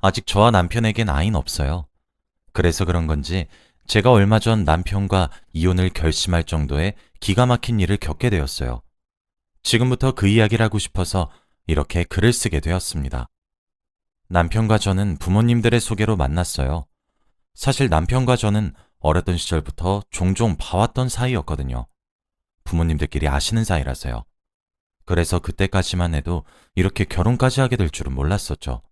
아직 저와 남편에겐 아이는 없어요. 그래서 그런 건지 제가 얼마 전 남편과 이혼을 결심할 정도의 기가 막힌 일을 겪게 되었어요. 지금부터 그 이야기를 하고 싶어서 이렇게 글을 쓰게 되었습니다. 남편과 저는 부모님들의 소개로 만났어요. 사실 남편과 저는 어렸던 시절부터 종종 봐왔던 사이였거든요. 부모님들끼리 아시는 사이라서요. 그래서 그때까지만 해도 이렇게 결혼까지 하게 될 줄은 몰랐었죠.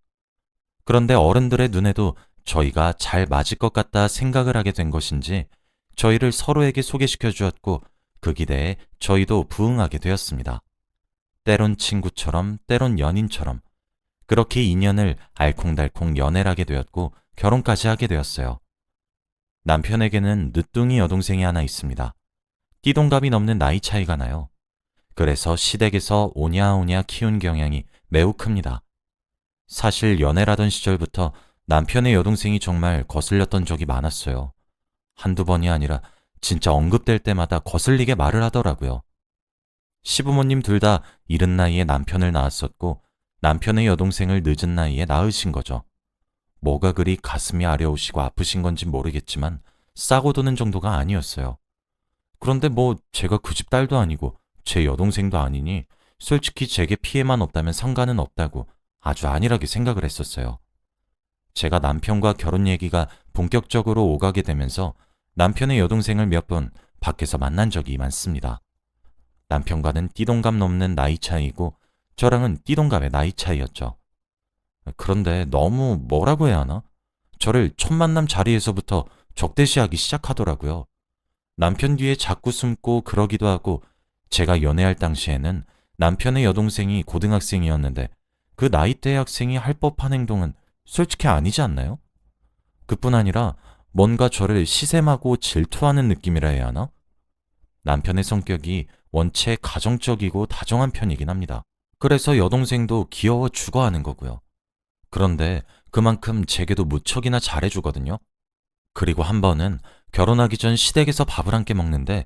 그런데 어른들의 눈에도 저희가 잘 맞을 것 같다 생각을 하게 된 것인지 저희를 서로에게 소개시켜 주었고 그 기대에 저희도 부응하게 되었습니다. 때론 친구처럼 때론 연인처럼 그렇게 인연을 알콩달콩 연애하게 되었고 결혼까지 하게 되었어요. 남편에게는 늦둥이 여동생이 하나 있습니다. 띠동갑이 넘는 나이 차이가 나요. 그래서 시댁에서 오냐오냐 키운 경향이 매우 큽니다. 사실 연애라던 시절부터 남편의 여동생이 정말 거슬렸던 적이 많았어요. 한두 번이 아니라 진짜 언급될 때마다 거슬리게 말을 하더라고요. 시부모님 둘 다 이른 나이에 남편을 낳았었고 남편의 여동생을 늦은 나이에 낳으신 거죠. 뭐가 그리 가슴이 아려오시고 아프신 건지 모르겠지만 싸고 도는 정도가 아니었어요. 그런데 뭐 제가 그 집 딸도 아니고 제 여동생도 아니니 솔직히 제게 피해만 없다면 상관은 없다고 아주 안일하게 생각을 했었어요. 제가 남편과 결혼 얘기가 본격적으로 오가게 되면서 남편의 여동생을 몇 번 밖에서 만난 적이 많습니다. 남편과는 띠동갑 넘는 나이 차이고 저랑은 띠동갑의 나이 차이였죠. 그런데 너무 뭐라고 해야 하나? 저를 첫 만남 자리에서부터 적대시하기 시작하더라고요. 남편 뒤에 자꾸 숨고 그러기도 하고 제가 연애할 당시에는 남편의 여동생이 고등학생이었는데 그 나이대의 학생이 할 법한 행동은 솔직히 아니지 않나요? 그뿐 아니라 뭔가 저를 시샘하고 질투하는 느낌이라 해야 하나? 남편의 성격이 원체 가정적이고 다정한 편이긴 합니다. 그래서 여동생도 귀여워 죽어 하는 거고요. 그런데 그만큼 제게도 무척이나 잘해주거든요. 그리고 한 번은 결혼하기 전 시댁에서 밥을 함께 먹는데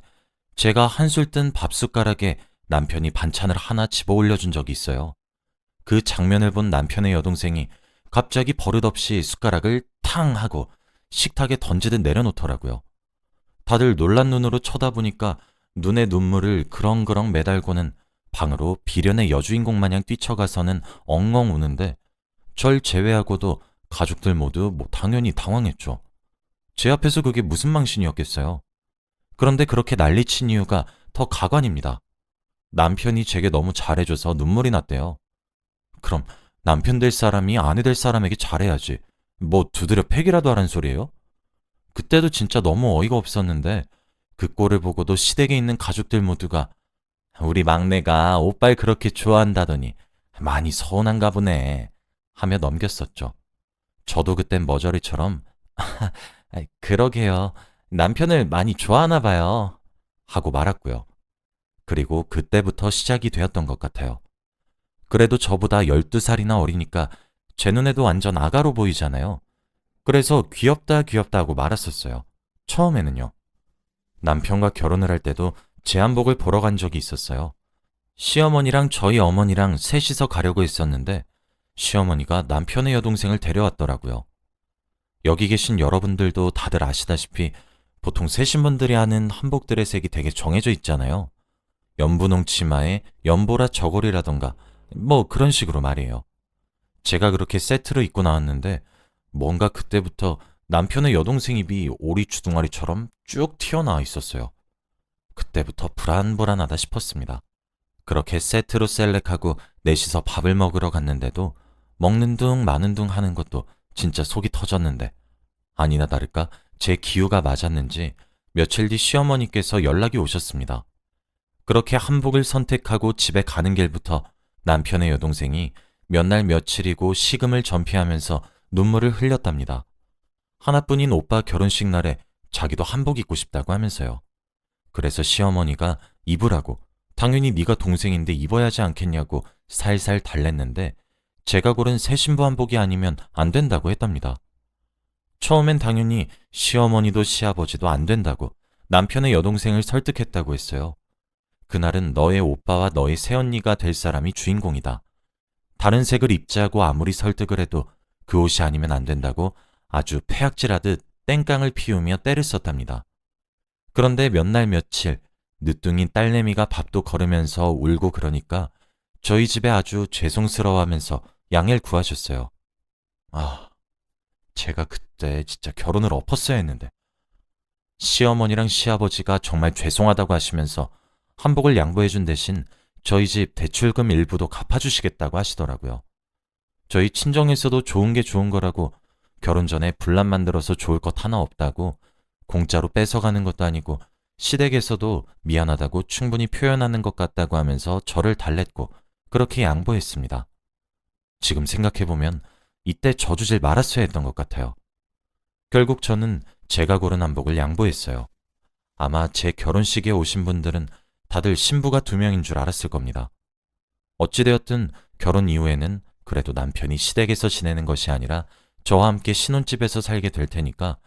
제가 한술 뜬 밥숟가락에 남편이 반찬을 하나 집어 올려준 적이 있어요. 그 장면을 본 남편의 여동생이 갑자기 버릇없이 숟가락을 탕 하고 식탁에 던지듯 내려놓더라고요. 다들 놀란 눈으로 쳐다보니까 눈에 눈물을 그렁그렁 매달고는 방으로 비련의 여주인공 마냥 뛰쳐가서는 엉엉 우는데 절 제외하고도 가족들 모두 당연히 당황했죠. 제 앞에서 그게 무슨 망신이었겠어요. 그런데 그렇게 난리친 이유가 더 가관입니다. 남편이 제게 너무 잘해줘서 눈물이 났대요. 그럼 남편 될 사람이 아내 될 사람에게 잘해야지. 뭐 두드려 패기라도 하란 소리예요? 그때도 진짜 너무 어이가 없었는데 그 꼴을 보고도 시댁에 있는 가족들 모두가 우리 막내가 오빠를 그렇게 좋아한다더니 많이 서운한가 보네 하며 넘겼었죠. 저도 그땐 머저리처럼 그러게요. 남편을 많이 좋아하나 봐요. 하고 말았고요. 그리고 그때부터 시작이 되었던 것 같아요. 그래도 저보다 12살이나 어리니까 제 눈에도 완전 아가로 보이잖아요. 그래서 귀엽다 귀엽다 하고 말았었어요. 처음에는요. 남편과 결혼을 할 때도 제 한복을 보러 간 적이 있었어요. 시어머니랑 저희 어머니랑 셋이서 가려고 했었는데 시어머니가 남편의 여동생을 데려왔더라고요. 여기 계신 여러분들도 다들 아시다시피 보통 세신분들이 하는 한복들의 색이 되게 정해져 있잖아요. 연분홍 치마에 연보라 저고리라던가 뭐 그런 식으로 말이에요. 제가 그렇게 세트로 입고 나왔는데 뭔가 그때부터 남편의 여동생 입이 오리 주둥아리처럼 쭉 튀어나와 있었어요. 그때부터 불안불안하다 싶었습니다. 그렇게 세트로 셀렉하고 넷이서 밥을 먹으러 갔는데도 먹는 둥 마는 둥 하는 것도 진짜 속이 터졌는데 아니나 다를까 제 기우가 맞았는지 며칠 뒤 시어머니께서 연락이 오셨습니다. 그렇게 한복을 선택하고 집에 가는 길부터 남편의 여동생이 몇 날 며칠이고 식음을 전폐하면서 눈물을 흘렸답니다. 하나뿐인 오빠 결혼식 날에 자기도 한복 입고 싶다고 하면서요. 그래서 시어머니가 입으라고 당연히 네가 동생인데 입어야 하지 않겠냐고 살살 달랬는데 제가 고른 새 신부 한복이 아니면 안 된다고 했답니다. 처음엔 당연히 시어머니도 시아버지도 안 된다고 남편의 여동생을 설득했다고 했어요. 그날은 너의 오빠와 너의 새언니가 될 사람이 주인공이다. 다른 색을 입자고 아무리 설득을 해도 그 옷이 아니면 안 된다고 아주 패악질하듯 땡깡을 피우며 떼를 썼답니다. 그런데 몇 날 며칠 늦둥이 딸내미가 밥도 거르면서 울고 그러니까 저희 집에 아주 죄송스러워하면서 양해를 구하셨어요. 아, 제가 그때 진짜 결혼을 엎었어야 했는데 시어머니랑 시아버지가 정말 죄송하다고 하시면서 한복을 양보해준 대신 저희 집 대출금 일부도 갚아주시겠다고 하시더라고요. 저희 친정에서도 좋은 게 좋은 거라고 결혼 전에 분란 만들어서 좋을 것 하나 없다고 공짜로 뺏어가는 것도 아니고 시댁에서도 미안하다고 충분히 표현하는 것 같다고 하면서 저를 달랬고 그렇게 양보했습니다. 지금 생각해보면 이때 저주질 말았어야 했던 것 같아요. 결국 저는 제가 고른 한복을 양보했어요. 아마 제 결혼식에 오신 분들은 다들 신부가 2명인 줄 알았을 겁니다. 어찌되었든 결혼 이후에는 그래도 남편이 시댁에서 지내는 것이 아니라 저와 함께 신혼집에서 살게 될 테니까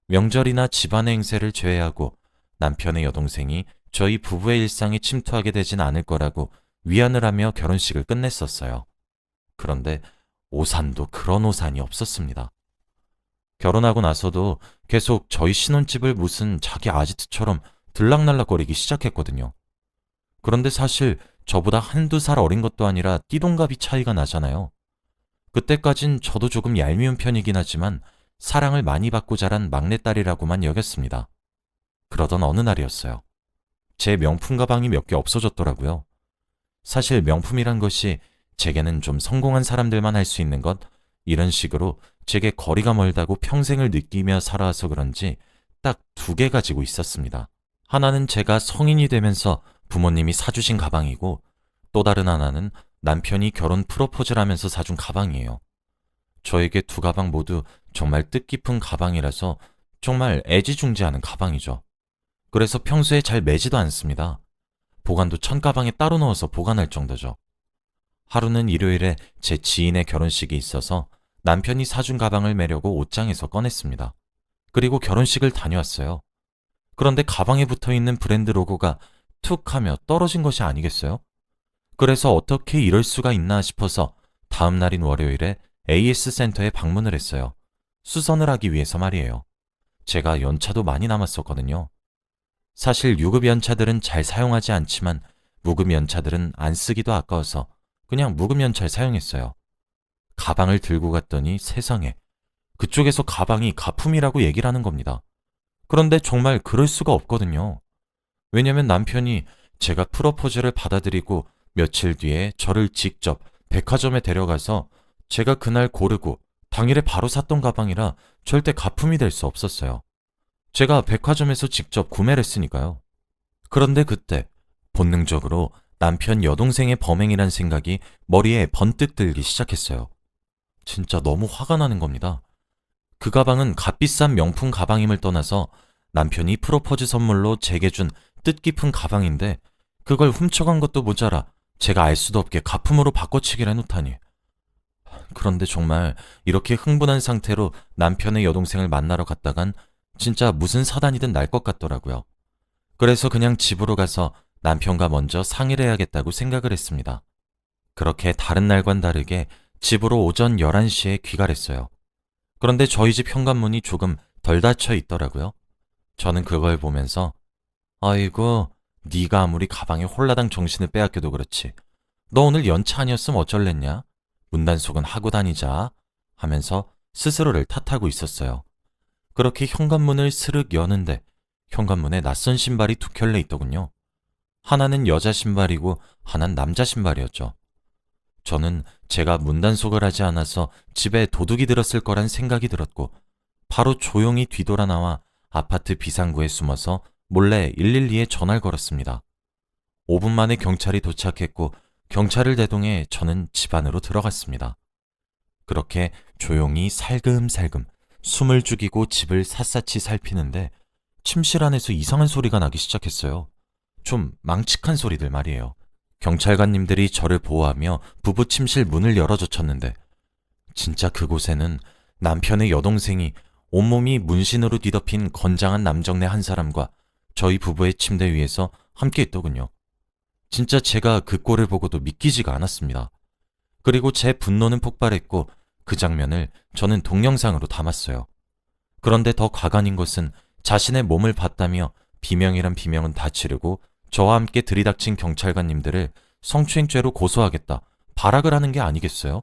명절이나 집안의 행세를 제외하고 남편의 여동생이 저희 부부의 일상에 침투하게 되진 않을 거라고 위안을 하며 결혼식을 끝냈었어요. 그런데 오산도 그런 오산이 없었습니다. 결혼하고 나서도 계속 저희 신혼집을 무슨 자기 아지트처럼 들락날락거리기 시작했거든요. 그런데 사실 저보다 1~2살 어린 것도 아니라 띠동갑이 차이가 나잖아요. 그때까진 저도 조금 얄미운 편이긴 하지만 사랑을 많이 받고 자란 막내딸이라고만 여겼습니다. 그러던 어느 날이었어요. 제 명품 가방이 몇 개 없어졌더라고요. 사실 명품이란 것이 제게는 좀 성공한 사람들만 할 수 있는 것, 이런 식으로 제게 거리가 멀다고 평생을 느끼며 살아와서 그런지 딱 2개 가지고 있었습니다. 하나는 제가 성인이 되면서 부모님이 사주신 가방이고 또 다른 하나는 남편이 결혼 프로포즈를 하면서 사준 가방이에요. 저에게 2 가방 모두 정말 뜻깊은 가방이라서 정말 애지중지하는 가방이죠. 그래서 평소에 잘 매지도 않습니다. 보관도 천가방에 따로 넣어서 보관할 정도죠. 하루는 일요일에 제 지인의 결혼식이 있어서 남편이 사준 가방을 매려고 옷장에서 꺼냈습니다. 그리고 결혼식을 다녀왔어요. 그런데 가방에 붙어있는 브랜드 로고가 툭 하며 떨어진 것이 아니겠어요? 그래서 어떻게 이럴 수가 있나 싶어서 다음 날인 월요일에 AS 센터에 방문을 했어요. 수선을 하기 위해서 말이에요. 제가 연차도 많이 남았었거든요. 사실 유급 연차들은 잘 사용하지 않지만 무급 연차들은 안 쓰기도 아까워서 그냥 무급 연차를 사용했어요. 가방을 들고 갔더니 세상에, 그쪽에서 가방이 가품이라고 얘기를 하는 겁니다. 그런데 정말 그럴 수가 없거든요. 왜냐면 남편이 제가 프로포즈를 받아들이고 며칠 뒤에 저를 직접 백화점에 데려가서 제가 그날 고르고 당일에 바로 샀던 가방이라 절대 가품이 될 수 없었어요. 제가 백화점에서 직접 구매를 했으니까요. 그런데 그때 본능적으로 남편 여동생의 범행이란 생각이 머리에 번뜩 들기 시작했어요. 진짜 너무 화가 나는 겁니다. 그 가방은 값비싼 명품 가방임을 떠나서 남편이 프로포즈 선물로 제게 준 뜻깊은 가방인데 그걸 훔쳐간 것도 모자라 제가 알 수도 없게 가품으로 바꿔치기를 해놓다니. 그런데 정말 이렇게 흥분한 상태로 남편의 여동생을 만나러 갔다간 진짜 무슨 사단이든 날 것 같더라고요. 그래서 그냥 집으로 가서 남편과 먼저 상의를 해야겠다고 생각을 했습니다. 그렇게 다른 날과는 다르게 집으로 오전 11시에 귀가했어요. 그런데 저희 집 현관문이 조금 덜 닫혀 있더라고요. 저는 그걸 보면서 아이고, 네가 아무리 가방에 홀라당 정신을 빼앗겨도 그렇지. 너 오늘 연차 아니었으면 어쩔랬냐? 문단속은 하고 다니자 하면서 스스로를 탓하고 있었어요. 그렇게 현관문을 스르륵 여는데 현관문에 낯선 신발이 2켤레 있더군요. 하나는 여자 신발이고 하나는 남자 신발이었죠. 저는 제가 문단속을 하지 않아서 집에 도둑이 들었을 거란 생각이 들었고 바로 조용히 뒤돌아 나와 아파트 비상구에 숨어서 몰래 112에 전화를 걸었습니다. 5분 만에 경찰이 도착했고 경찰을 대동해 저는 집 안으로 들어갔습니다. 그렇게 조용히 살금살금 숨을 죽이고 집을 샅샅이 살피는데 침실 안에서 이상한 소리가 나기 시작했어요. 좀 망측한 소리들 말이에요. 경찰관님들이 저를 보호하며 부부 침실 문을 열어젖혔는데 진짜 그곳에는 남편의 여동생이 온몸이 문신으로 뒤덮인 건장한 남정네 한 사람과 저희 부부의 침대 위에서 함께 있더군요. 진짜 제가 그 꼴을 보고도 믿기지가 않았습니다. 그리고 제 분노는 폭발했고 그 장면을 저는 동영상으로 담았어요. 그런데 더 가관인 것은 자신의 몸을 봤다며 비명이란 비명은 다 치르고 저와 함께 들이닥친 경찰관님들을 성추행죄로 고소하겠다 발악을 하는 게 아니겠어요?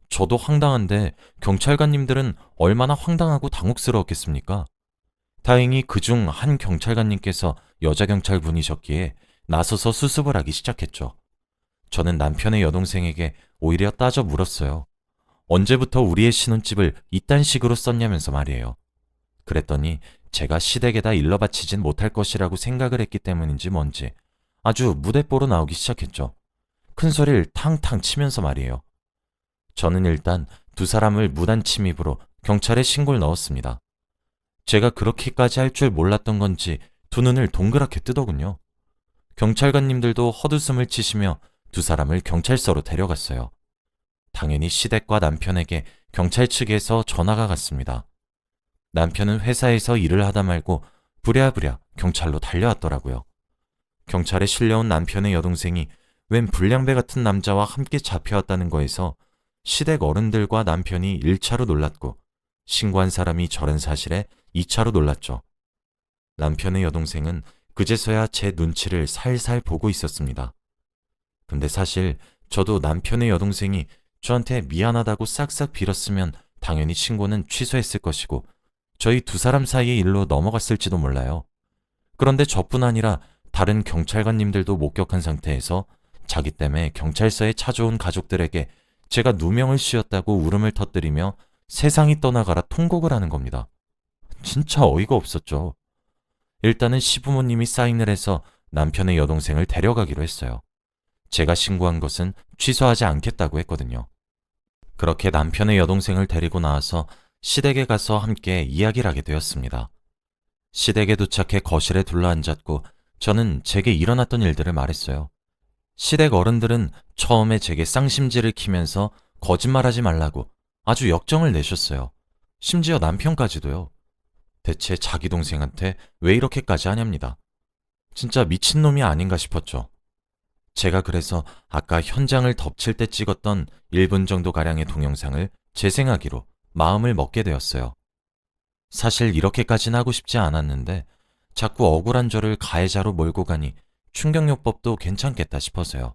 저도 황당한데 경찰관님들은 얼마나 황당하고 당혹스러웠겠습니까? 다행히 그중 한 경찰관님께서 여자 경찰분이셨기에 나서서 수습을 하기 시작했죠. 저는 남편의 여동생에게 오히려 따져 물었어요. 언제부터 우리의 신혼집을 이딴 식으로 썼냐면서 말이에요. 그랬더니 제가 시댁에다 일러 바치진 못할 것이라고 생각을 했기 때문인지 뭔지 아주 무대뽀로 나오기 시작했죠. 큰 소리를 탕탕 치면서 말이에요. 저는 일단 두 사람을 무단 침입으로 경찰에 신고를 넣었습니다. 제가 그렇게까지 할 줄 몰랐던 건지 두 눈을 동그랗게 뜨더군요. 경찰관님들도 헛웃음을 치시며 두 사람을 경찰서로 데려갔어요. 당연히 시댁과 남편에게 경찰 측에서 전화가 갔습니다. 남편은 회사에서 일을 하다 말고 부랴부랴 경찰로 달려왔더라고요. 경찰에 실려온 남편의 여동생이 웬 불량배 같은 남자와 함께 잡혀왔다는 거에서 시댁 어른들과 남편이 1차로 놀랐고 신고한 사람이 저런 사실에 2차로 놀랐죠. 남편의 여동생은 그제서야 제 눈치를 살살 보고 있었습니다. 근데 사실 저도 남편의 여동생이 저한테 미안하다고 싹싹 빌었으면 당연히 신고는 취소했을 것이고 저희 두 사람 사이의 일로 넘어갔을지도 몰라요. 그런데 저뿐 아니라 다른 경찰관님들도 목격한 상태에서 자기 때문에 경찰서에 찾아온 가족들에게 제가 누명을 씌웠다고 울음을 터뜨리며 세상이 떠나가라 통곡을 하는 겁니다. 진짜 어이가 없었죠. 일단은 시부모님이 사인을 해서 남편의 여동생을 데려가기로 했어요. 제가 신고한 것은 취소하지 않겠다고 했거든요. 그렇게 남편의 여동생을 데리고 나와서 시댁에 가서 함께 이야기를 하게 되었습니다. 시댁에 도착해 거실에 둘러앉았고 저는 제게 일어났던 일들을 말했어요. 시댁 어른들은 처음에 제게 쌍심지를 키면서 거짓말하지 말라고 아주 역정을 내셨어요. 심지어 남편까지도요. 대체 자기 동생한테 왜 이렇게까지 하냐입니다. 진짜 미친놈이 아닌가 싶었죠. 제가 그래서 아까 현장을 덮칠 때 찍었던 1분 정도 가량의 동영상을 재생하기로 마음을 먹게 되었어요. 사실 이렇게까지는 하고 싶지 않았는데 자꾸 억울한 저를 가해자로 몰고 가니 충격요법도 괜찮겠다 싶어서요.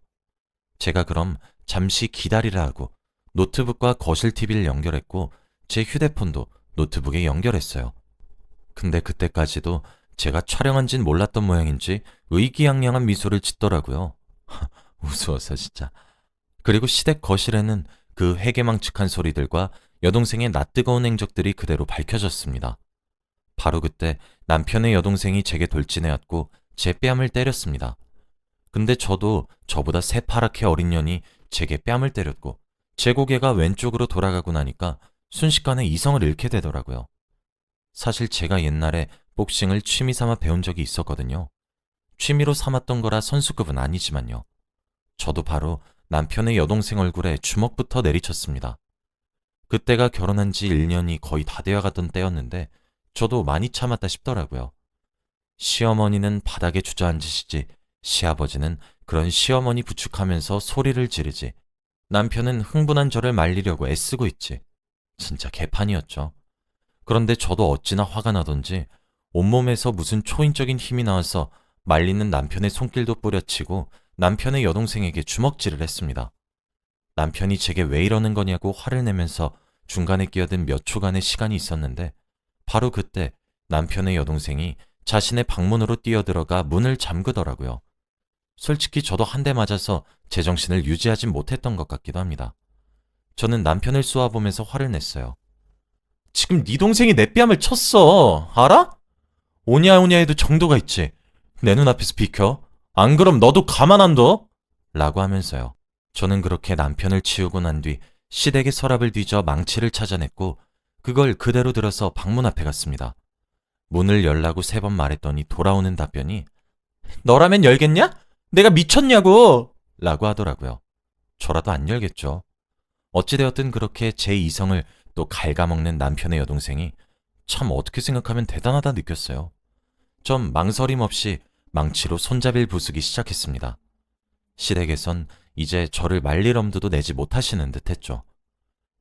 제가 그럼 잠시 기다리라 하고 노트북과 거실 TV를 연결했고 제 휴대폰도 노트북에 연결했어요. 근데 그때까지도 제가 촬영한진 몰랐던 모양인지 의기양양한 미소를 짓더라고요. 우스워서 진짜. 그리고 시댁 거실에는 그 회개망측한 소리들과 여동생의 낯뜨거운 행적들이 그대로 밝혀졌습니다. 바로 그때 남편의 여동생이 제게 돌진해왔고 제 뺨을 때렸습니다. 근데 저도 저보다 새파랗게 어린 년이 제게 뺨을 때렸고 제 고개가 왼쪽으로 돌아가고 나니까 순식간에 이성을 잃게 되더라고요. 사실 제가 옛날에 복싱을 취미 삼아 배운 적이 있었거든요. 취미로 삼았던 거라 선수급은 아니지만요. 저도 바로 남편의 여동생 얼굴에 주먹부터 내리쳤습니다. 그때가 결혼한 지 1년이 거의 다 되어가던 때였는데 저도 많이 참았다 싶더라고요. 시어머니는 바닥에 주저앉으시지 시아버지는 그런 시어머니 부축하면서 소리를 지르지 남편은 흥분한 저를 말리려고 애쓰고 있지. 진짜 개판이었죠. 그런데 저도 어찌나 화가 나던지 온몸에서 무슨 초인적인 힘이 나와서 말리는 남편의 손길도 뿌려치고 남편의 여동생에게 주먹질을 했습니다. 남편이 제게 왜 이러는 거냐고 화를 내면서 중간에 끼어든 몇 초간의 시간이 있었는데 바로 그때 남편의 여동생이 자신의 방문으로 뛰어들어가 문을 잠그더라고요. 솔직히 저도 한 대 맞아서 제정신을 유지하지 못했던 것 같기도 합니다. 저는 남편을 쏘아보면서 화를 냈어요. 지금 네 동생이 내 뺨을 쳤어. 알아? 오냐오냐 해도 정도가 있지. 내 눈앞에서 비켜. 안 그럼 너도 가만 안 둬? 라고 하면서요. 저는 그렇게 남편을 치우고 난 뒤 시댁의 서랍을 뒤져 망치를 찾아냈고 그걸 그대로 들어서 방문 앞에 갔습니다. 문을 열라고 3번 말했더니 돌아오는 답변이 너라면 열겠냐? 내가 미쳤냐고! 라고 하더라고요. 저라도 안 열겠죠. 어찌되었든 그렇게 제 이성을 또 갉아먹는 남편의 여동생이 참 어떻게 생각하면 대단하다 느꼈어요. 좀 망설임 없이 망치로 손잡이를 부수기 시작했습니다. 시댁에선 이제 저를 말릴 엄두도 내지 못하시는 듯 했죠.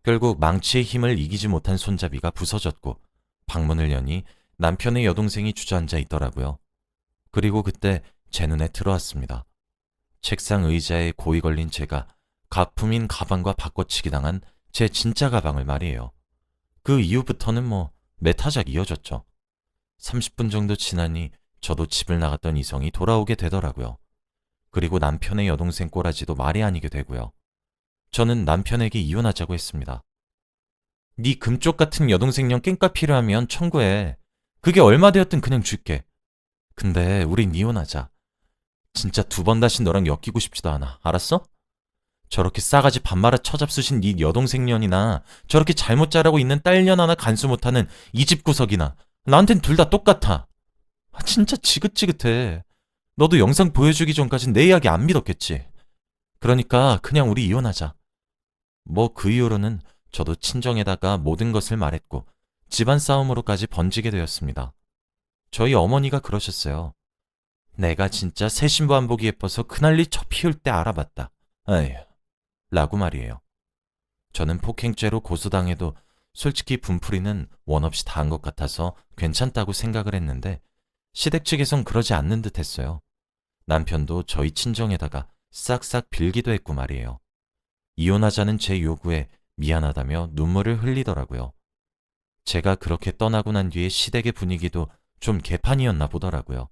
결국 망치의 힘을 이기지 못한 손잡이가 부서졌고 방문을 여니 남편의 여동생이 주저앉아 있더라고요. 그리고 그때 제 눈에 들어왔습니다. 책상 의자에 고이 걸린 제가 가품인 가방과 바꿔치기 당한 제 진짜 가방을 말이에요. 그 이후부터는 메타작 이어졌죠. 30분 정도 지나니 저도 집을 나갔던 이성이 돌아오게 되더라고요. 그리고 남편의 여동생 꼬라지도 말이 아니게 되고요. 저는 남편에게 이혼하자고 했습니다. 네 금쪽 같은 여동생용 깽값 필요하면 청구해. 그게 얼마 되었든 그냥 줄게. 근데 우린 이혼하자. 진짜 두 번 다시 너랑 엮이고 싶지도 않아. 알았어? 저렇게 싸가지 반말아 처잡수신 네 여동생년이나 저렇게 잘못 자라고 있는 딸년 하나 간수 못하는 이 집 구석이나 나한텐 둘 다 똑같아. 진짜 지긋지긋해. 너도 영상 보여주기 전까진 내 이야기 안 믿었겠지. 그러니까 그냥 우리 이혼하자. 그 이후로는 저도 친정에다가 모든 것을 말했고 집안 싸움으로까지 번지게 되었습니다. 저희 어머니가 그러셨어요. 내가 진짜 새 신부 안 보기 예뻐서 그날리 저 피울 때 알아봤다. 에휴, 라고 말이에요. 저는 폭행죄로 고소당해도 솔직히 분풀이는 원 없이 다 한 것 같아서 괜찮다고 생각을 했는데 시댁 측에선 그러지 않는 듯 했어요. 남편도 저희 친정에다가 싹싹 빌기도 했고 말이에요. 이혼하자는 제 요구에 미안하다며 눈물을 흘리더라고요. 제가 그렇게 떠나고 난 뒤에 시댁의 분위기도 좀 개판이었나 보더라고요.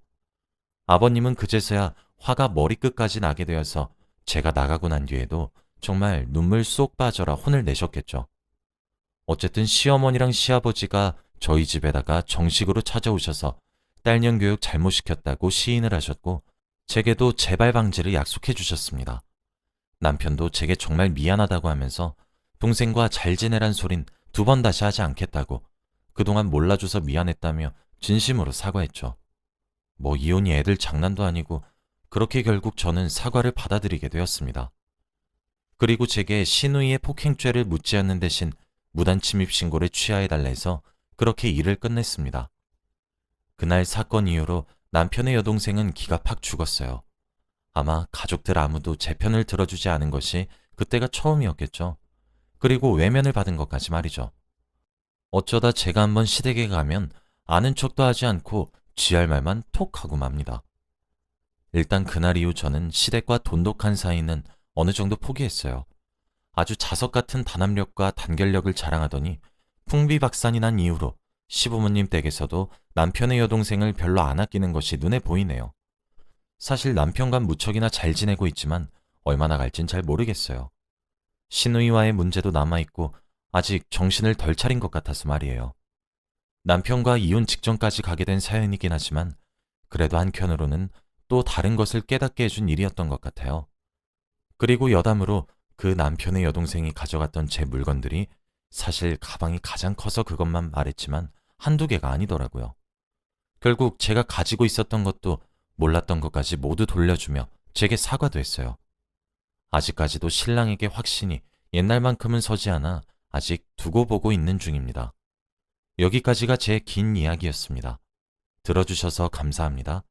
아버님은 그제서야 화가 머리끝까지 나게 되어서 제가 나가고 난 뒤에도 정말 눈물 쏙 빠져라 혼을 내셨겠죠. 어쨌든 시어머니랑 시아버지가 저희 집에다가 정식으로 찾아오셔서 딸년 교육 잘못 시켰다고 시인을 하셨고 제게도 재발 방지를 약속해 주셨습니다. 남편도 제게 정말 미안하다고 하면서 동생과 잘 지내란 소린 두 번 다시 하지 않겠다고 그동안 몰라줘서 미안했다며 진심으로 사과했죠. 이혼이 애들 장난도 아니고 그렇게 결국 저는 사과를 받아들이게 되었습니다. 그리고 제게 시누이의 폭행죄를 묻지 않는 대신 무단 침입 신고를 취하해달라 해서 그렇게 일을 끝냈습니다. 그날 사건 이후로 남편의 여동생은 기가 팍 죽었어요. 아마 가족들 아무도 제 편을 들어주지 않은 것이 그때가 처음이었겠죠. 그리고 외면을 받은 것까지 말이죠. 어쩌다 제가 한번 시댁에 가면 아는 척도 하지 않고 쥐할 말만 톡 하고 맙니다. 일단 그날 이후 저는 시댁과 돈독한 사이는 어느 정도 포기했어요. 아주 자석 같은 단합력과 단결력을 자랑하더니 풍비박산이 난 이후로 시부모님 댁에서도 남편의 여동생을 별로 안 아끼는 것이 눈에 보이네요. 사실 남편과 무척이나 잘 지내고 있지만 얼마나 갈진 잘 모르겠어요. 시누이와의 문제도 남아있고 아직 정신을 덜 차린 것 같아서 말이에요. 남편과 이혼 직전까지 가게 된 사연이긴 하지만 그래도 한편으로는 또 다른 것을 깨닫게 해준 일이었던 것 같아요. 그리고 여담으로 그 남편의 여동생이 가져갔던 제 물건들이 사실 가방이 가장 커서 그것만 말했지만 한두 개가 아니더라고요. 결국 제가 가지고 있었던 것도 몰랐던 것까지 모두 돌려주며 제게 사과도 했어요. 아직까지도 신랑에게 확신이 옛날만큼은 서지 않아 아직 두고 보고 있는 중입니다. 여기까지가 제 긴 이야기였습니다. 들어주셔서 감사합니다.